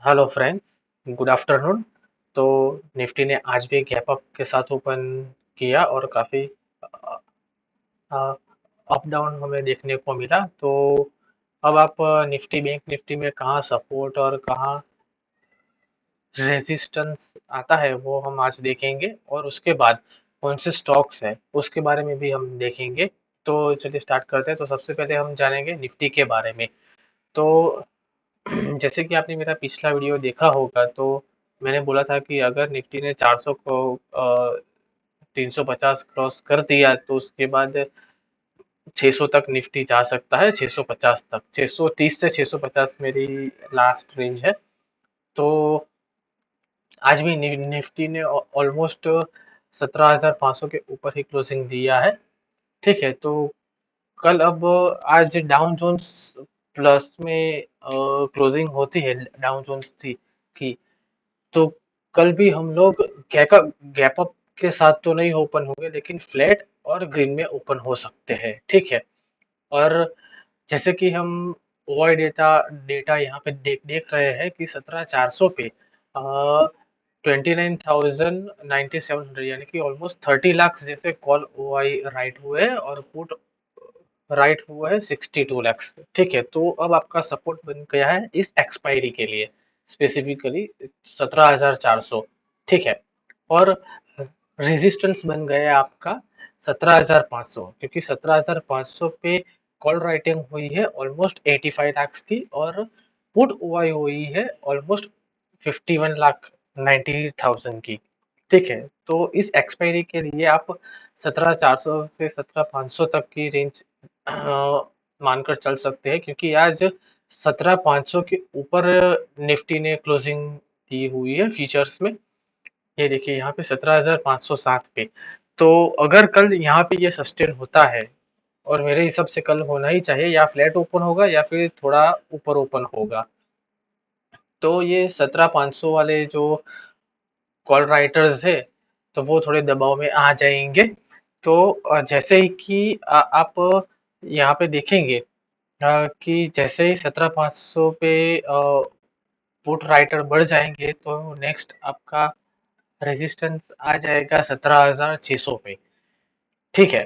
Hello friends, good afternoon. तो Nifty ने आज भी गैप अप के साथ ओपन किया और काफ़ी अप डाउन हमें देखने को मिला। तो अब आप निफ्टी बैंक निफ्टी में कहाँ सपोर्ट और कहाँ रेजिस्टेंस आता है वो हम आज देखेंगे, और उसके बाद कौन से स्टॉक्स है उसके बारे में भी हम देखेंगे। तो चलिए स्टार्ट करते हैं। तो सबसे पहले हम जानेंगे निफ्टी के बारे में। तो जैसे कि आपने मेरा पिछला वीडियो देखा होगा, तो मैंने बोला था कि अगर निफ्टी ने 400 को 350 क्रॉस कर दिया तो उसके बाद 600 तक निफ्टी जा सकता है। 650 तक, 630 से 650 मेरी लास्ट रेंज है। तो आज भी निफ्टी ने ऑलमोस्ट 17,500 के ऊपर ही क्लोजिंग दिया है। ठीक है। तो कल अब आज डाउन जोन्स प्लस में क्लोजिंग होती है डाउन जोन्स थी की। तो कल भी हम लोग गैप अप के साथ तो नहीं ओपन होंगे, लेकिन फ्लैट और ग्रीन में ओपन हो सकते हैं। ठीक है। और जैसे कि हम ओआई डेटा डेटा यहाँ पे देख रहे हैं कि 17,400 पे 29,97 यानी कि ऑलमोस्ट 30 लाख जैसे कॉल ओआई राइट हुए हैं, और पुट राइट हुआ है 62 लाख। ठीक है। तो अब आपका सपोर्ट बन गया है इस एक्सपायरी के लिए, स्पेसिफिकली 17,400। ठीक है। और रेजिस्टेंस बन गया आपका 17,500, क्योंकि 17,500 पे कॉल राइटिंग हुई है ऑलमोस्ट 85 लाख की, और पुट हुई हुई है ऑलमोस्ट 51,90,000 की। ठीक है। तो इस एक्सपायरी के लिए आप 17,400 से 17,500 तक की रेंज मानकर चल सकते हैं, क्योंकि आज 17,500 के ऊपर निफ्टी ने क्लोजिंग दी हुई है फ्यूचर्स में। ये देखिए यहाँ पे 17,507 पे। तो अगर कल यहाँ पे ये सस्टेन होता है, और मेरे हिसाब से कल होना ही चाहिए, या फ्लैट ओपन होगा या फिर थोड़ा ऊपर ओपन होगा, तो ये 17,500 वाले जो कॉल राइटर्स है तो वो थोड़े दबाव में आ जाएंगे। तो जैसे ही कि आप यहाँ पे देखेंगे कि जैसे ही 17,500 पे पुट राइटर बढ़ जाएंगे, तो नेक्स्ट आपका रेजिस्टेंस आ जाएगा 17,600 पे। ठीक है।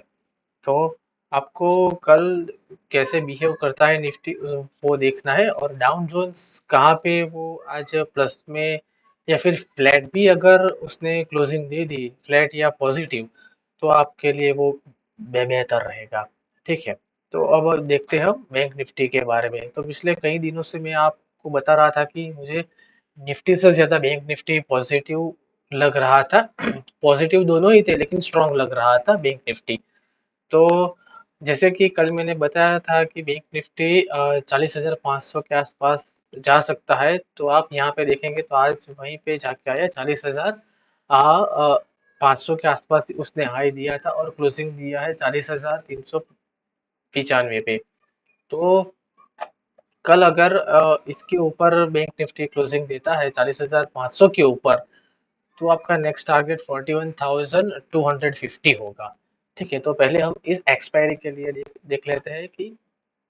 तो आपको कल कैसे बिहेव करता है निफ्टी वो देखना है, और डाउन जोन्स कहाँ पे वो आज प्लस में या फिर फ्लैट भी अगर उसने क्लोजिंग दे दी, फ्लैट या पॉजिटिव, तो आपके लिए वो बेहतर रहेगा। ठीक है। तो अब देखते हैं हम बैंक निफ्टी के बारे में। तो पिछले कई दिनों से मैं आपको बता रहा था कि मुझे निफ्टी से ज्यादा बैंक निफ्टी पॉजिटिव लग रहा था। पॉजिटिव दोनों ही थे, लेकिन स्ट्रांग लग रहा था बैंक निफ्टी। तो जैसे कि कल मैंने बताया था कि बैंक निफ्टी 40,500 के आसपास जा सकता है। तो आप यहाँ पे देखेंगे तो आज वहीं पे जाके आया 40,500 के आसपास उसने हाई दिया था, और क्लोजिंग दिया है 40,395 पे। तो कल अगर इसके ऊपर बैंक निफ्टी क्लोजिंग देता है 40,500 के ऊपर, तो आपका नेक्स्ट टारगेट 41,250 होगा। ठीक है। तो पहले हम इस एक्सपायरी के लिए देख लेते हैं कि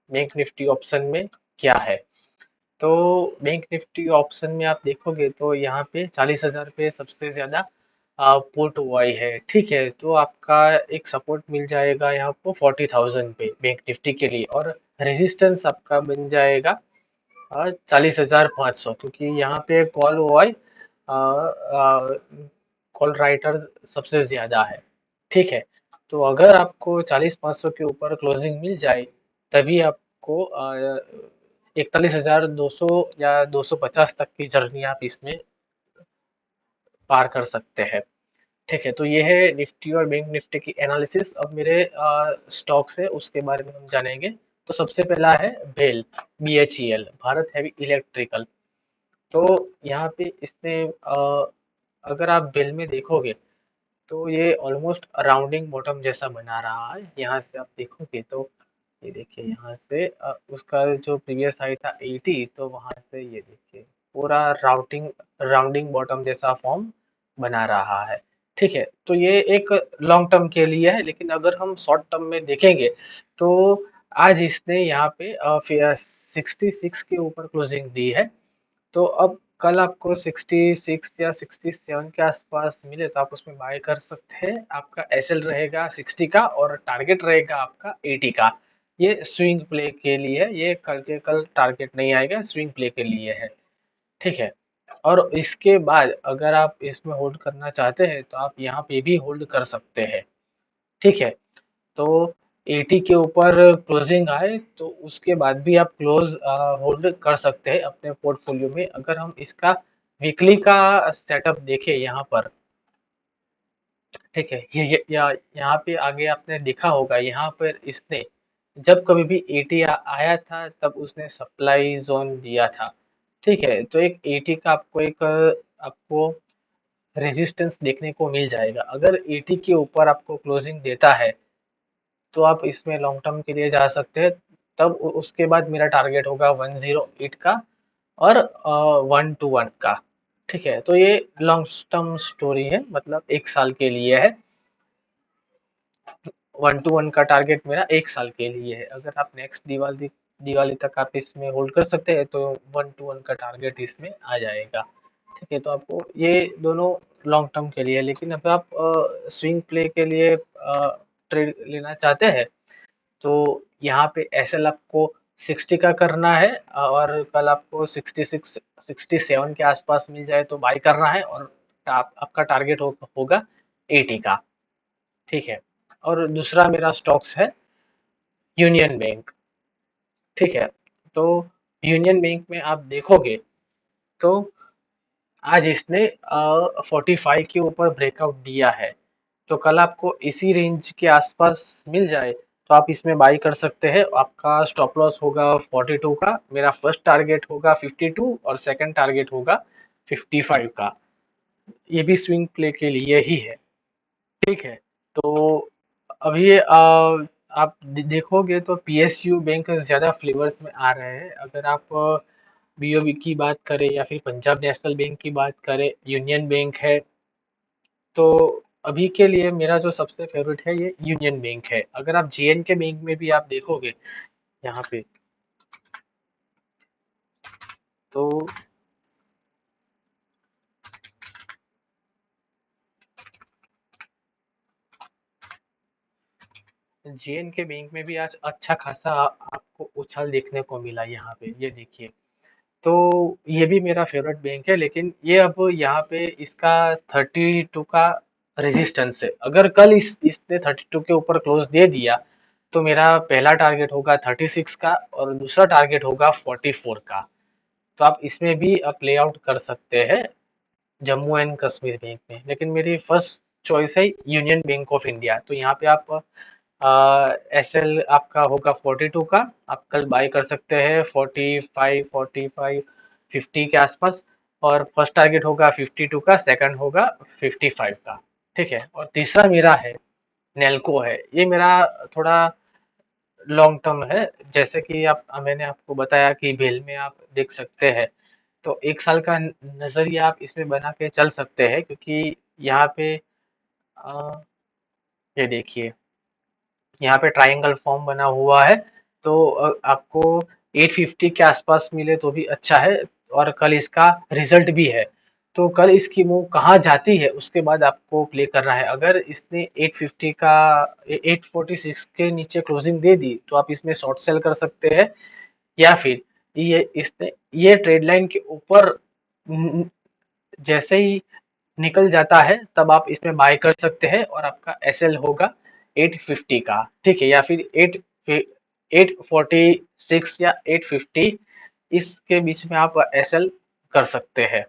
बैंक निफ्टी ऑप्शन में क्या है। तो बैंक निफ्टी ऑप्शन में आप देखोगे तो यहाँ पे 40,000 पे सबसे ज्यादा पुट हुआ है। ठीक है। तो आपका एक सपोर्ट मिल जाएगा यहाँ पे 40,000 पे बैंक निफ्टी के लिए, और रेजिस्टेंस आपका बन जाएगा 40,500, क्योंकि यहाँ पे कॉल ओआई कॉल राइटर सबसे ज्यादा है। ठीक है। तो अगर आपको 40,500 के ऊपर क्लोजिंग मिल जाए, तभी आपको 41,200 या 250 तक की जर्नी आप इसमें पार कर सकते हैं। ठीक है। तो ये है निफ्टी और बैंक निफ्टी की एनालिसिस। अब मेरे स्टॉक्स है उसके बारे में हम जानेंगे। तो सबसे पहला है BHEL, BHEL, Bharat heavy electrical. तो यहाँ पे इसने अगर आप बेल में देखोगे तो ये ऑलमोस्ट राउंडिंग बॉटम जैसा बना रहा है। यहाँ से आप देखोगे तो ये देखिए यहाँ से उसका जो प्रीवियस हाई था 80, तो वहां से ये देखिए पूरा राउटिंग राउंडिंग बॉटम जैसा फॉर्म बना रहा है। ठीक है। तो ये एक लॉन्ग टर्म के लिए है, लेकिन अगर हम शॉर्ट टर्म में देखेंगे तो आज इसने यहाँ पे 66 के ऊपर क्लोजिंग दी है। तो अब कल आपको 66 या 67 के आसपास मिले तो आप उसमें बाय कर सकते हैं। आपका एसएल रहेगा 60 का और टारगेट रहेगा आपका 80 का। ये स्विंग प्ले के लिए है, ये कल के कल टारगेट नहीं आएगा, स्विंग प्ले के लिए है। ठीक है। और इसके बाद अगर आप इसमें होल्ड करना चाहते हैं तो आप यहाँ पे भी होल्ड कर सकते हैं। ठीक है। तो 80 के ऊपर क्लोजिंग आए तो उसके बाद भी आप क्लोज होल्ड कर सकते हैं अपने पोर्टफोलियो में। अगर हम इसका वीकली का सेटअप देखें यहाँ पर, ठीक है, यहाँ पे आगे आपने देखा होगा, यहाँ पर इसने जब कभी भी 80 आया था तब उसने सप्लाई जोन दिया था। ठीक है, तो एक 80 का आपको रेजिस्टेंस देखने को मिल जाएगा। अगर 80 के ऊपर आपको क्लोजिंग देता है तो आप इसमें लॉन्ग टर्म के लिए जा सकते हैं। तब उसके बाद मेरा टारगेट होगा 108 का और 1 to 1 का। ठीक है, तो ये लॉन्ग टर्म स्टोरी है, मतलब 1 साल के लिए है। 1 to 1 का टारगेट मेरा 1 साल के लिए है। अगर आप नेक्स्ट दिवाली तक आप इसमें होल्ड कर सकते हैं तो 1 to 1 का टारगेट इसमें आ जाएगा। ठीक है, तो आपको ये दोनों लॉन्ग टर्म के लिए है। लेकिन अब आप स्विंग प्ले के लिए ट्रेड लेना चाहते हैं तो यहाँ पे एसएल आपको 60 का करना है और कल आपको 66 67 के आसपास मिल जाए तो बाय करना है और आपका टारगेट होगा 80 का। ठीक है, और दूसरा मेरा स्टॉक्स है यूनियन बैंक। ठीक है, तो यूनियन बैंक में आप देखोगे तो आज इसने 45 के ऊपर ब्रेकआउट दिया है। तो कल आपको इसी रेंज के आसपास मिल जाए तो आप इसमें बाई कर सकते हैं। आपका स्टॉप लॉस होगा 42 का, मेरा फर्स्ट टारगेट होगा 52 और सेकंड टारगेट होगा 55 का। ये भी स्विंग प्ले के लिए ही है। ठीक है, तो अभी आप देखोगे तो पीएसयू बैंक ज़्यादा फ्लेवर्स में आ रहे हैं। अगर आप बीओबी की बात करें या फिर पंजाब नेशनल बैंक की बात करें, यूनियन बैंक है, तो अभी के लिए मेरा जो सबसे फेवरेट है ये यूनियन बैंक है। अगर आप जेएनके बैंक में भी आप देखोगे यहाँ पे, तो जेएनके बैंक में भी आज अच्छा खासा आपको उछाल देखने को मिला। यहाँ पे ये देखिए, तो ये भी मेरा फेवरेट बैंक है। लेकिन ये अब यहाँ पे इसका 32 का रेजिस्टेंस है। अगर कल इसने 32 के ऊपर क्लोज दे दिया तो मेरा पहला टारगेट होगा 36 का और दूसरा टारगेट होगा 44 का। तो आप इसमें भी प्ले आउट कर सकते हैं जम्मू एंड कश्मीर बैंक में। लेकिन मेरी फर्स्ट चॉइस है यूनियन बैंक ऑफ इंडिया। तो यहाँ पे आप एसएल आपका होगा 42 का, आप कल बाय कर सकते हैं 45 50 के आसपास। और फर्स्ट टारगेट होगा 52 का, सेकंड होगा 55 का। ठीक है, और तीसरा मेरा है नेल्को है। ये मेरा थोड़ा लॉन्ग टर्म है। जैसे कि आप मैंने आपको बताया कि भेल में आप देख सकते हैं, तो 1 साल का नजरिया आप इसमें बना के चल सकते हैं। क्योंकि यहाँ पे ये देखिए, यहाँ पे ट्रायंगल फॉर्म बना हुआ है। तो आपको 850 के आसपास मिले तो भी अच्छा है। और कल इसका रिजल्ट भी है, तो कल इसकी मूव कहाँ जाती है उसके बाद आपको प्ले करना है। अगर इसने 850 का 846 के नीचे क्लोजिंग दे दी तो आप इसमें शॉर्ट सेल कर सकते हैं। या फिर ये ट्रेड लाइन के ऊपर जैसे ही निकल जाता है तब आप इसमें बाय कर सकते हैं और आपका एसएल होगा 850 का। ठीक है, या फिर 846 या 850, इसके बीच में आप एसएल कर सकते हैं।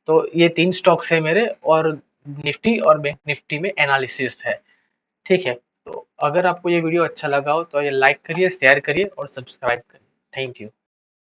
तो ये 3 स्टॉक्स है मेरे, और निफ्टी और बैंक निफ्टी में एनालिसिस है। ठीक है, तो अगर आपको ये वीडियो अच्छा लगा हो तो ये लाइक करिए, शेयर करिए और सब्सक्राइब करिए। Thank you.